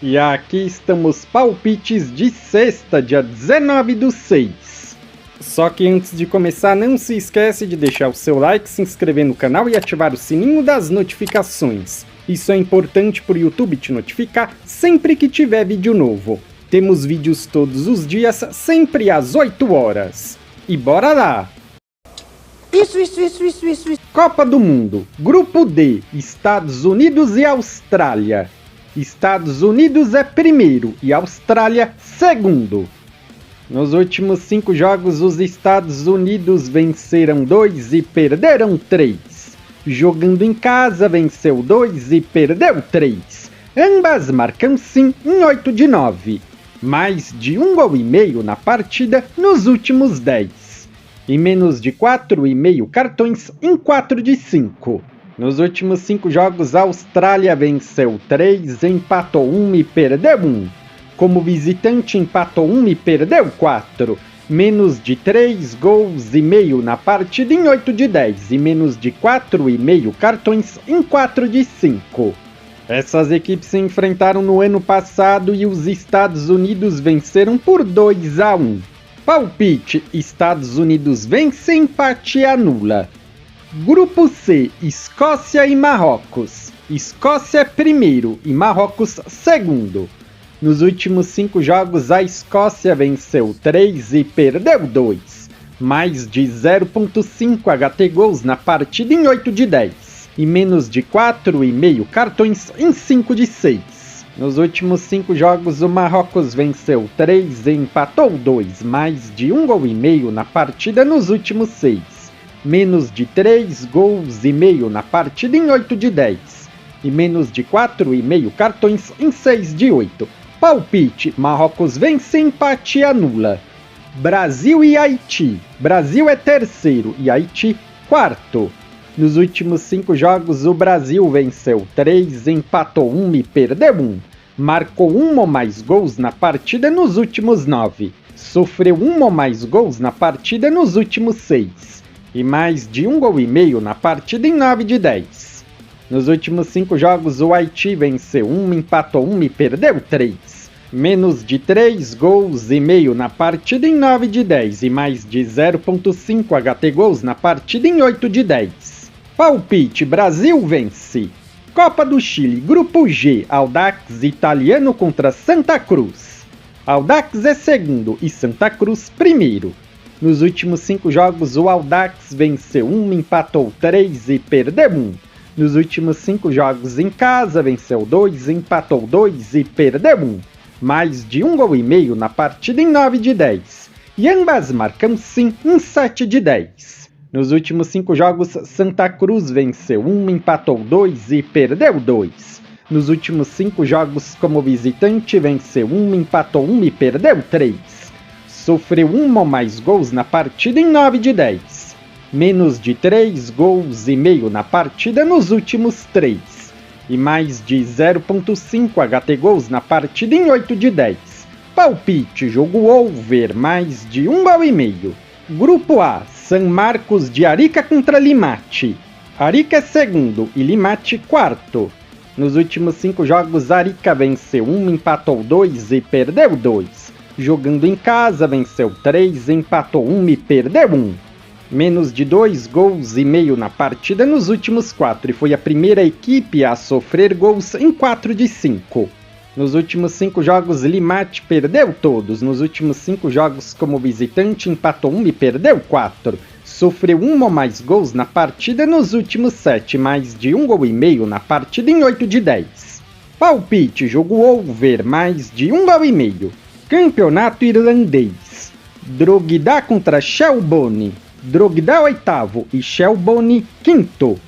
E aqui estamos palpites de sexta, dia 19/6. Só que antes de começar, não se esquece de deixar o seu like, se inscrever no canal e ativar o sininho das notificações. Isso é importante para o YouTube te notificar sempre que tiver vídeo novo. Temos vídeos todos os dias, sempre às 8 horas. E bora lá! Isso. Copa do Mundo, Grupo D, Estados Unidos e Austrália. Estados Unidos é primeiro e Austrália segundo. Nos últimos 5 jogos, os Estados Unidos venceram 2 e perderam 3. Jogando em casa, venceu 2 e perdeu 3. Ambas marcam sim em 8 de 9. Mais de 1 gol e meio na partida nos últimos 10. E menos de 4,5 cartões em 4 de 5. Nos últimos 5 jogos, a Austrália venceu 3, empatou 1 e perdeu 1. Como visitante, empatou 1 e perdeu 4. Menos de 3 gols e meio na partida em 8 de 10. E menos de 4,5 cartões em 4 de 5. Essas equipes se enfrentaram no ano passado e os Estados Unidos venceram por 2-1. Palpite: Estados Unidos vence, empate e anula. Grupo C, Escócia e Marrocos. Escócia é primeiro e Marrocos segundo. Nos últimos 5 jogos, a Escócia venceu 3 e perdeu 2. Mais de 0,5 HT gols na partida em 8 de 10. E menos de 4,5 cartões em 5 de 6. Nos últimos 5 jogos, o Marrocos venceu 3 e empatou 2. Mais de 1 gol e meio na partida nos últimos 6. Menos de 3 gols e meio na partida em 8 de 10. E menos de 4,5 cartões em 6 de 8. Palpite: Marrocos vence, empate e anula. Brasil e Haiti. Brasil é terceiro e Haiti quarto. Nos últimos 5 jogos, o Brasil venceu 3, empatou 1 e perdeu 1. Marcou 1 ou mais gols na partida nos últimos 9. Sofreu 1 ou mais gols na partida nos últimos 6. E mais de 1 gol e meio na partida em 9 de 10. Nos últimos 5 jogos, o Haiti venceu 1, empatou 1 e perdeu 3. Menos de 3 gols e meio na partida em 9 de 10 e mais de 0,5 HT gols na partida em 8 de 10. Palpite: Brasil vence. Copa do Chile, Grupo G, Audax italiano contra Santa Cruz. Audax é segundo e Santa Cruz primeiro. Nos últimos 5 jogos, o Audax venceu 1, empatou 3 e perdeu 1. Nos últimos 5 jogos em casa, venceu 2, empatou 2 e perdeu 1. Mais de 1 gol e meio na partida em 9 de 10. E ambas marcam sim em 7 de 10. Nos últimos 5 jogos, Santa Cruz venceu 1, empatou 2 e perdeu 2. Nos últimos 5 jogos como visitante, venceu 1, empatou 1 e perdeu 3. Sofreu 1 ou mais gols na partida em 9 de 10. Menos de 3 gols e meio na partida nos últimos 3. E mais de 0,5 HT gols na partida em 8 de 10. Palpite: jogo over, mais de 1 gol e meio. Grupo A, San Marcos de Arica contra Limate. Arica é segundo e Limate quarto. Nos últimos 5 jogos, Arica venceu 1, empatou 2 e perdeu 2. Jogando em casa, venceu 3, empatou 1 e perdeu 1. Menos de 2 gols e meio na partida nos últimos 4 e foi a primeira equipe a sofrer gols em 4 de 5. Nos últimos 5 jogos, Limate perdeu todos. Nos últimos 5 jogos como visitante, empatou 1 e perdeu 4. Sofreu 1 ou mais gols na partida nos últimos 7, mais de 1 gol e meio na partida em 8 de 10. Palpite: jogo over, mais de 1 gol e meio. Campeonato irlandês. Drogheda contra Shelbourne. Drogheda oitavo e Shelbourne quinto.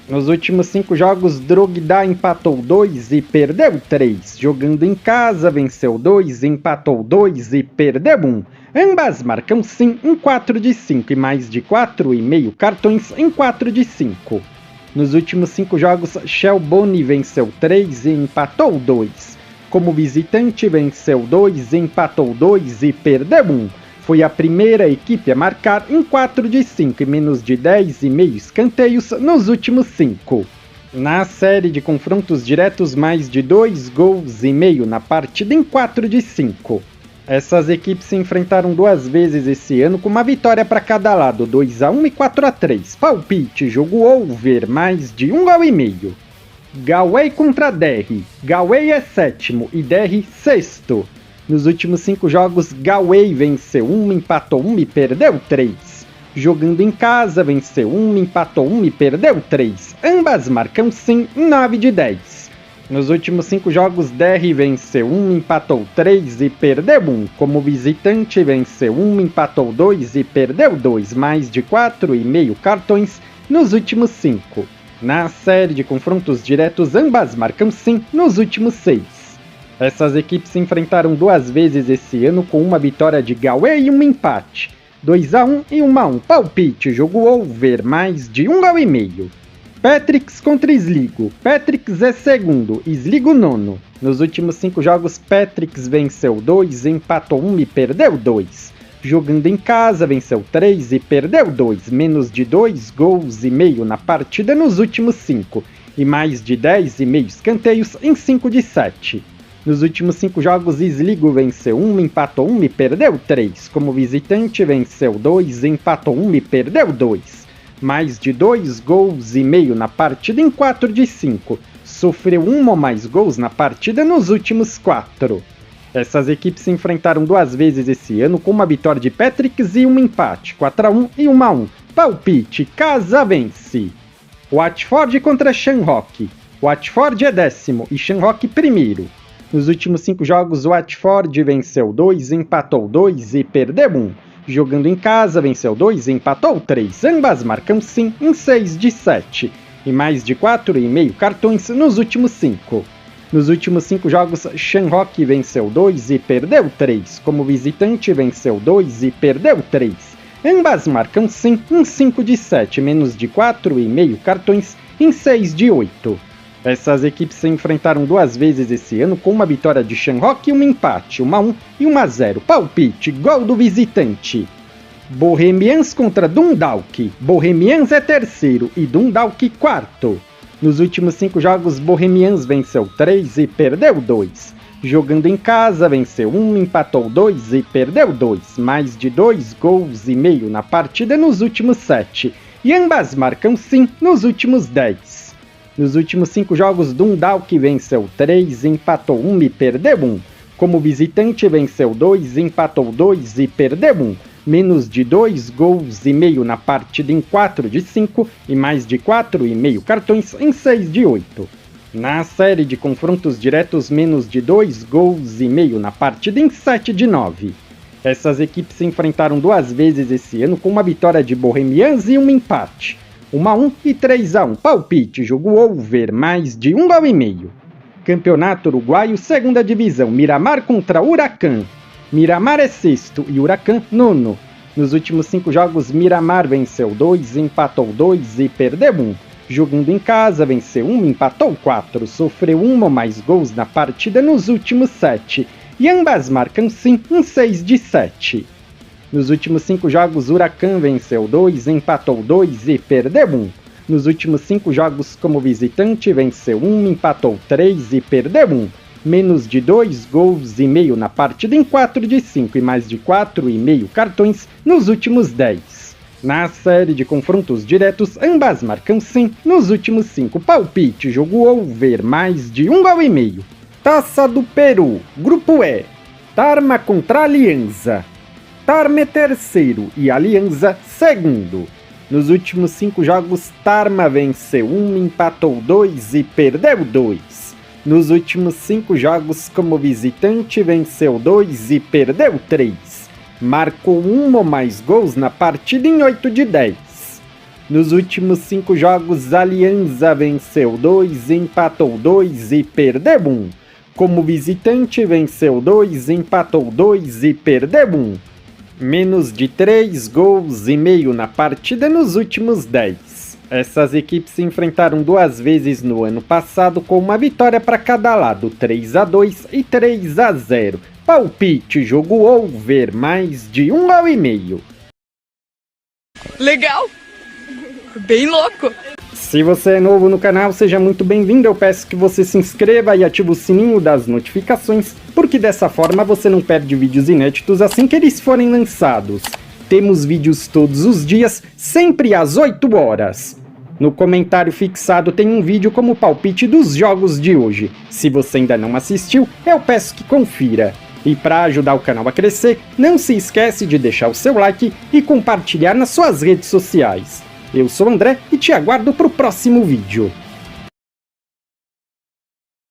Nos últimos 5 jogos, Drogheda empatou 2 e perdeu 3. Jogando em casa, venceu 2, empatou 2 e perdeu 1. Ambas marcam sim em 4 de 5 e mais de 4,5 cartões em 4 de 5. Nos últimos 5 jogos, Shelbourne venceu 3 e empatou 2. Como visitante, venceu 2, empatou 2 e perdeu 1. Foi a primeira equipe a marcar em 4 de 5 e menos de 10,5 escanteios nos últimos 5. Na série de confrontos diretos, mais de 2,5 gols na partida em 4 de 5. Essas equipes se enfrentaram 2 vezes esse ano com uma vitória para cada lado, 2-1 e 4-3. Palpite, jogo over, mais de 1,5 gol. Galway contra Derry. Galway é 7º e Derry 6º. Nos últimos 5 jogos, Galway venceu 1, empatou 1 e perdeu 3. Jogando em casa, venceu 1, empatou 1 e perdeu 3. Ambas marcam sim 9 de 10. Nos últimos 5 jogos, Derry venceu 1, empatou 3 e perdeu 1. Como visitante, venceu 1, empatou 2 e perdeu 2. Mais de 4,5 cartões nos últimos 5. Na série de confrontos diretos, ambas marcam sim nos últimos 6. Essas equipes se enfrentaram 2 vezes esse ano com uma vitória de Galway e um empate. 2-1 e 1-1. Palpite, jogo over, mais de 1,5 gol. Patricks contra Sligo. Patricks é 2º, Sligo 9º. Nos últimos 5 jogos, Patricks venceu 2, empatou 1 e perdeu 2. Jogando em casa, venceu 3 e perdeu 2. Menos de 2,5 gols na partida nos últimos 5. E mais de 10,5 escanteios em 5 de 7. Nos últimos 5 jogos, Sligo venceu 1, empatou 1 e perdeu 3. Como visitante, venceu 2, empatou 1 e perdeu 2. Mais de 2,5 gols na partida em 4 de 5. Sofreu 1 ou mais gols na partida nos últimos 4. Essas equipes se enfrentaram 2 vezes esse ano com uma vitória de Patricks e um empate, 4-1 e 1-1. Palpite, casa vence. Watford contra Shamrock. Watford é 10º e Shamrock 1º. Nos últimos 5 jogos, Watford venceu 2, empatou 2 e perdeu 1. Jogando em casa, venceu 2 e empatou 3. Ambas marcam sim em 6 de 7. E mais de 4,5 cartões nos últimos 5. Nos últimos 5 jogos, Shamrock venceu 2 e perdeu 3. Como visitante, venceu 2 e perdeu 3. Ambas marcam sim em 5 de 7, menos de 4,5 cartões em 6 de 8. Essas equipes se enfrentaram 2 vezes esse ano com uma vitória de Shamrock e um empate, 1-1 e 1-0. Palpite, gol do visitante. Bohemians contra Dundalk. Bohemians é 3º e Dundalk 4º. Nos últimos 5 jogos, Bohemians venceu 3 e perdeu 2. Jogando em casa, venceu 1, empatou 2 e perdeu 2. Mais de 2,5 gols na partida nos últimos 7. E ambas marcam sim nos últimos 10. Nos últimos 5 jogos, Dundalk venceu 3, empatou 1 e perdeu 1. Como visitante, venceu 2, empatou 2 e perdeu 1. Menos de 2,5 gols na partida em 4 de 5 e mais de 4,5 cartões em 6 de 8. Na série de confrontos diretos, menos de 2,5 gols na partida em 7 de 9. Essas equipes se enfrentaram 2 vezes esse ano com uma vitória de Bohemians e um empate. 1-1 e 3-1. Palpite, jogo over, mais de 1,5 gol. Campeonato Uruguaio, 2ª Divisão. Miramar contra Huracan. Miramar é 6º e Huracan 9º. Nos últimos 5 jogos, Miramar venceu 2, empatou 2 e perdeu 1. Jogando em casa, venceu 1, empatou 4. Sofreu 1 ou mais gols na partida nos últimos 7. E ambas marcam sim em 6 de 7. Nos últimos 5 jogos, Huracan venceu 2, empatou 2 e perdeu 1. Nos últimos 5 jogos como visitante, venceu 1, empatou 3 e perdeu 1. Menos de 2,5 gols na partida em 4 de 5 e mais de 4,5 cartões nos últimos 10. Na série de confrontos diretos, ambas marcam sim nos últimos 5. Palpite, jogo over, mais de 1,5 gol. Taça do Peru, Grupo E. Tarma contra Alianza. Tarma é 3º e Alianza 2º. Nos últimos 5 jogos, Tarma venceu 1, empatou 2 e perdeu 2. Nos últimos 5 jogos como visitante, venceu 2 e perdeu 3. Marcou 1 ou mais gols na partida em 8 de 10. Nos últimos 5 jogos, Alianza venceu 2, empatou 2 e perdeu 1. Como visitante, venceu 2, empatou 2 e perdeu 1. Menos de 3,5 gols na partida nos últimos 10. Essas equipes se enfrentaram 2 vezes no ano passado com uma vitória para cada lado, 3-2 e 3-0. Palpite, jogo over, mais de 1,5 gol. Legal! Bem louco! Se você é novo no canal, seja muito bem-vindo. Eu peço que você se inscreva e ative o sininho das notificações, porque dessa forma você não perde vídeos inéditos assim que eles forem lançados. Temos vídeos todos os dias, sempre às 8 horas. No comentário fixado tem um vídeo como palpite dos jogos de hoje. Se você ainda não assistiu, eu peço que confira. E para ajudar o canal a crescer, não se esquece de deixar o seu like e compartilhar nas suas redes sociais. Eu sou o André e te aguardo para o próximo vídeo.